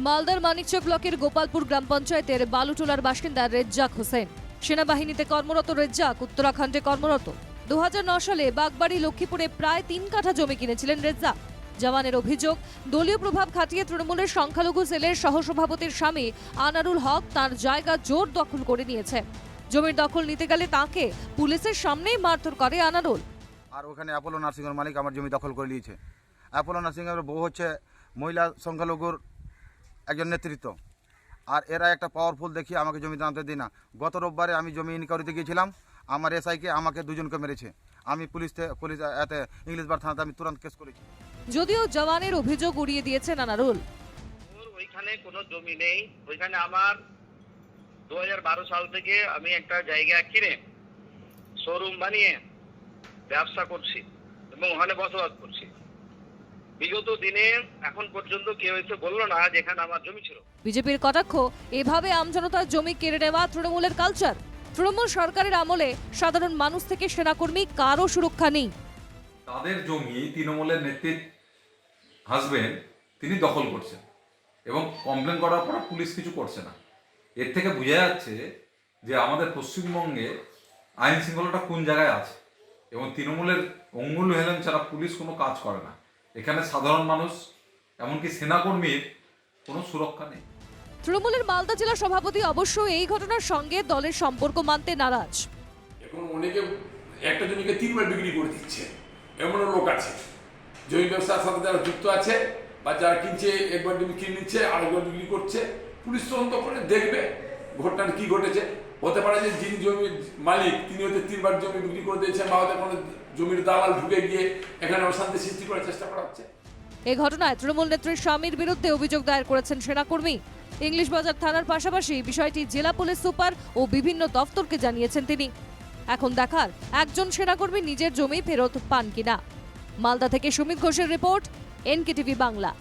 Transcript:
মালদার মানিকচক ব্লকের গোপালপুর গ্রাম পঞ্চায়েতের বালুটোলার বাসিন্দা রেজ্জাক হোসেন। সেনাবাহিনীতে কর্মরত রেজ্জাক উত্তরাখণ্ডে কর্মরত। 2009 সালে বাগবাড়ি লক্ষ্মীপুরে প্রায় 3 কাঠা জমি কিনেছিলেন রেজ্জাক। জওয়ানের অভিযোগ, দলীয় প্রভাব খাটিয়ে তৃণমূলের সংখ্যালঘু সেলের সহসভাপতির স্বামী আনারুল হক তার জায়গা জোর দখল করে নিয়েছে। জমির দখল নিতে গেলে তাকে পুলিশের সামনেই মারধর করে আনারুল। আর ওখানে অ্যাপোলো নার্সিংয়ের মালিক আমার জমি দখল করে নিয়েছে। অ্যাপোলো নার্সিংয়ের বউ হচ্ছে মহিলা সংখ্যালঘুর একজন নেতৃত্ব, আর এরা একটা পাওয়ারফুল দেখিয়ে আমাকে জমি জানতে দিই না। গত রোববারে আমি জমি ইনকোয়ারিতে গিয়েছিলাম, আমার এসআইকে আমাকে দুজনকে মেরেছে। আমি পুলিশ এতে ইংলিশ বার থানাতে আমি তুরন্ত কেস করেছি। যদিও জওয়ানের অভিযোগ উড়িয়ে দিয়েছেন আনারুল। ওইখানে কোনো জমি নেই। ওইখানে আমার 2012 সাল থেকে আমি একটা জায়গা কিনে শোরুম বানিয়ে ব্যবসা করছি এবং ওখানে বসবাস করছি। বিগত দিনে এখন পর্যন্ত কেউ এসে বললো না যেখানে আমার জমি ছিল। বিজেপির কটাক্ষ, এভাবে আমজনতার জমি কেড়ে নেওয়া তৃণমূলের কালচার। তৃণমূল সরকারের আমলে সাধারণ মানুষ থেকে সেনাকর্মী কারও সুরক্ষা নেই। তাদের জমি তৃণমূলের নেতৃত্ব হাসবেন্ড তিনি দখল করছেন এবং কমপ্লেন করার পর পুলিশ কিছু করছে না। এর থেকে বোঝা যাচ্ছে যে আমাদের পশ্চিমবঙ্গে আইন শৃঙ্খলাটা কোন জায়গায় আছে এবং তৃণমূলের অঙ্গুল হেলেন ছাড়া পুলিশ কোনো কাজ করে না। এখানে সাধারণ মানুষ এমনকি সেনাকর্মীর কোনো সুরক্ষা নেই। তৃণমূলের মালদা জেলা সভাপতি অবশ্য এই ঘটনার সঙ্গে দলের সম্পর্ক মানতে নারাজ। এখন অনেকে একটা জমিকে 3 বার বিক্রি করে দিচ্ছে, এমনও লোক আছে। জমি ব্যবসার সাথে যারা যুক্ত আছে বা যারা কিনছে, একবার জমি কিনে নিচ্ছে আরেকবার বিক্রি করছে। পুলিশ তদন্ত করে দেখবে ঘটনাটা কি ঘটেছে। হতে পারে যে যিনি জমির মালিক তিনি হয়তো 3 বার জমি বিক্রি করে দিয়েছেন, বা হয়তো কোনো জমির দালাল ঢুকে গিয়ে এখানে অশান্তি সৃষ্টি করার চেষ্টা করা হচ্ছে। এই ঘটনায় তৃণমূল নেত্রীর স্বামীর বিরুদ্ধে অভিযোগ দায়ের করেছেন সেনাকর্মী। ইংলিশ বাজার থানার পাশাপাশি বিষয়টি জেলা পুলিশ সুপার ও বিভিন্ন দফতরকে জানিয়েছেন তিনি। এখন দেখার একজন সেনাকর্মী নিজের জমি ফেরত পান কিনা। মালদা থেকে সুমিত ঘোষের রিপোর্ট, এনকেটিভি বাংলা।